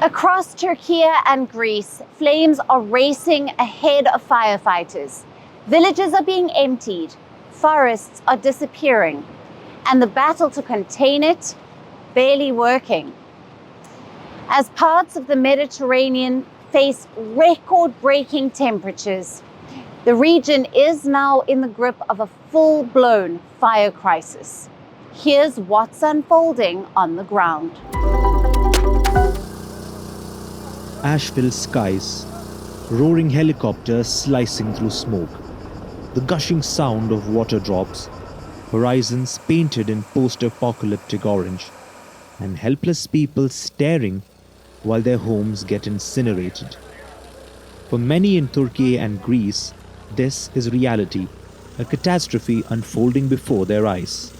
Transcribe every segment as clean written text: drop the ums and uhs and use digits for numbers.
Across Turkey and Greece, flames are racing ahead of firefighters. Villages are being emptied, forests are disappearing, and the battle to contain it barely working. As parts of the Mediterranean face record-breaking temperatures, the region is now in the grip of a full-blown fire crisis. Here's what's unfolding on the ground. Ash-filled skies, roaring helicopters slicing through smoke, the gushing sound of water drops, horizons painted in post-apocalyptic orange, and helpless people staring while their homes get incinerated. For many in Turkey and Greece, this is reality, a catastrophe unfolding before their eyes.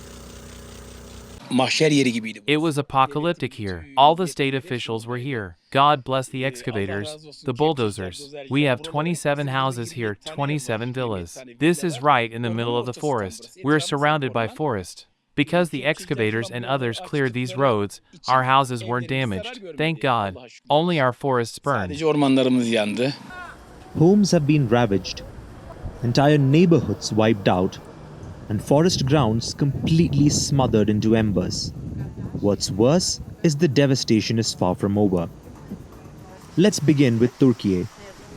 It was apocalyptic here. All the state officials were here. God bless the excavators, the bulldozers. We have 27 houses here, 27 villas. This is right in the middle of the forest. We're surrounded by forest. Because the excavators and others cleared these roads, our houses weren't damaged. Thank God. Only our forests burned. Homes have been ravaged, entire neighborhoods wiped out, and forest grounds completely smothered into embers. What's worse is the devastation is far from over. Let's begin with Turkey.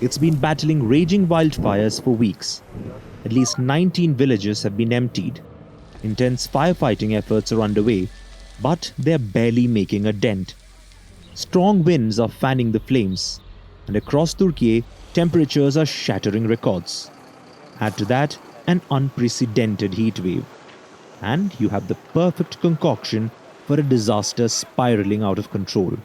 It's been battling raging wildfires for weeks. At least 19 villages have been emptied. Intense firefighting efforts are underway, but they're barely making a dent. Strong winds are fanning the flames, and across Turkey, temperatures are shattering records. Add to that an unprecedented heatwave, and you have the perfect concoction for a disaster spiraling out of control.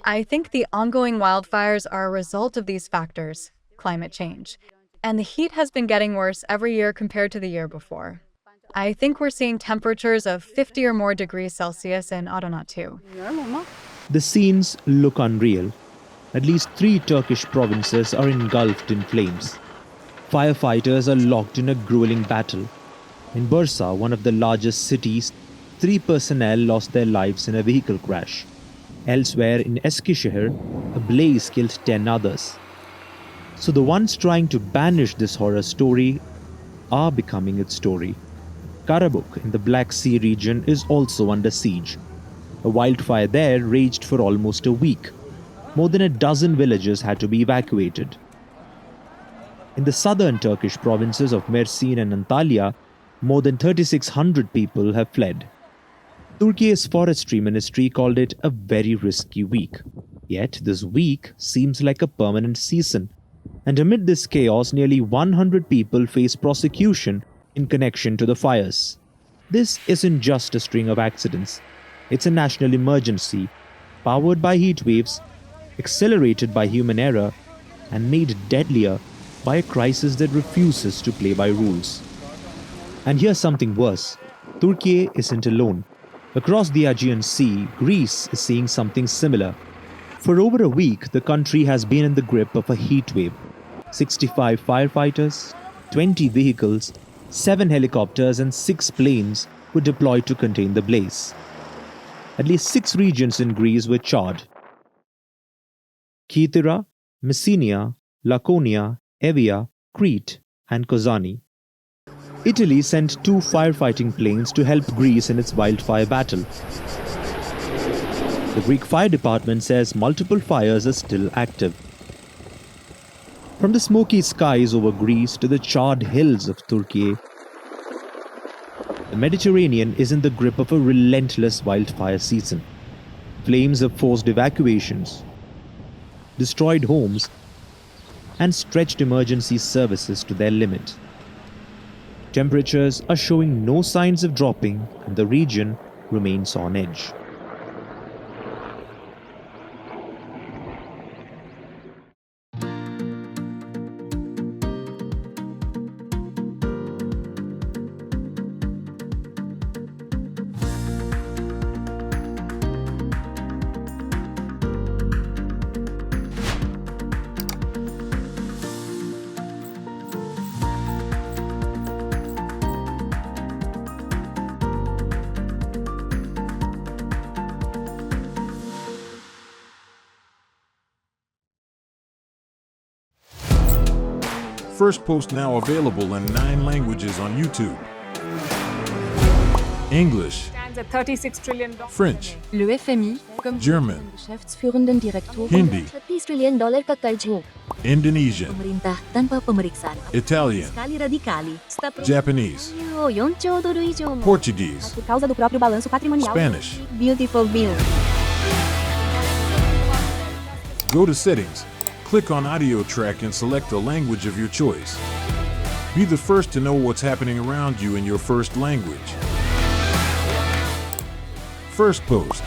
I think the ongoing wildfires are a result of these factors, climate change, and the heat has been getting worse every year compared to the year before. I think we're seeing temperatures of 50 or more degrees Celsius in Adana too. The scenes look unreal. At least 3 Turkish provinces are engulfed in flames. Firefighters are locked in a grueling battle. In Bursa, one of the largest cities, 3 personnel lost their lives in a vehicle crash. Elsewhere in Eskişehir, a blaze killed 10 others. So the ones trying to banish this horror story are becoming its story. Karabuk in the Black Sea region is also under siege. A wildfire there raged for almost a week. More than a dozen villages had to be evacuated. In the southern Turkish provinces of Mersin and Antalya, more than 3,600 people have fled. Turkey's forestry ministry called it a very risky week. Yet this week seems like a permanent season. And amid this chaos, nearly 100 people face prosecution in connection to the fires. This isn't just a string of accidents. It's a national emergency, powered by heat waves, accelerated by human error, and made deadlier by a crisis that refuses to play by rules. And here's something worse. Turkey isn't alone. Across the Aegean Sea, Greece is seeing something similar. For over a week, the country has been in the grip of a heat wave. 65 firefighters, 20 vehicles, 7 helicopters and 6 planes were deployed to contain the blaze. At least 6 regions in Greece were charred. Crete, Messinia, Laconia, Evia, Crete, and Kozani. Italy sent 2 firefighting planes to help Greece in its wildfire battle. The Greek fire department says multiple fires are still active. From the smoky skies over Greece to the charred hills of Turkey, the Mediterranean is in the grip of a relentless wildfire season. Flames have forced evacuations, destroyed homes, and stretched emergency services to their limit. Temperatures are showing no signs of dropping, and the region remains on edge. Firstpost now available in 9 languages on YouTube. English, Stands at $36 trillion. French, Le FMI, comme German, Geschäftsführenden Direktor, Hindi, $30 trillion ka-charge mo. Indonesian, Pemerintah tanpa pemeriksaan. Italian, Kali radikali. Japanese, 4 兆ドル以上も。 Portuguese, Por causa do próprio balanço patrimonial. Spanish. Beautiful bill. Go to Settings, click on Audio Track and select a language of your choice. Be the first to know what's happening around you in your first language. Firstpost.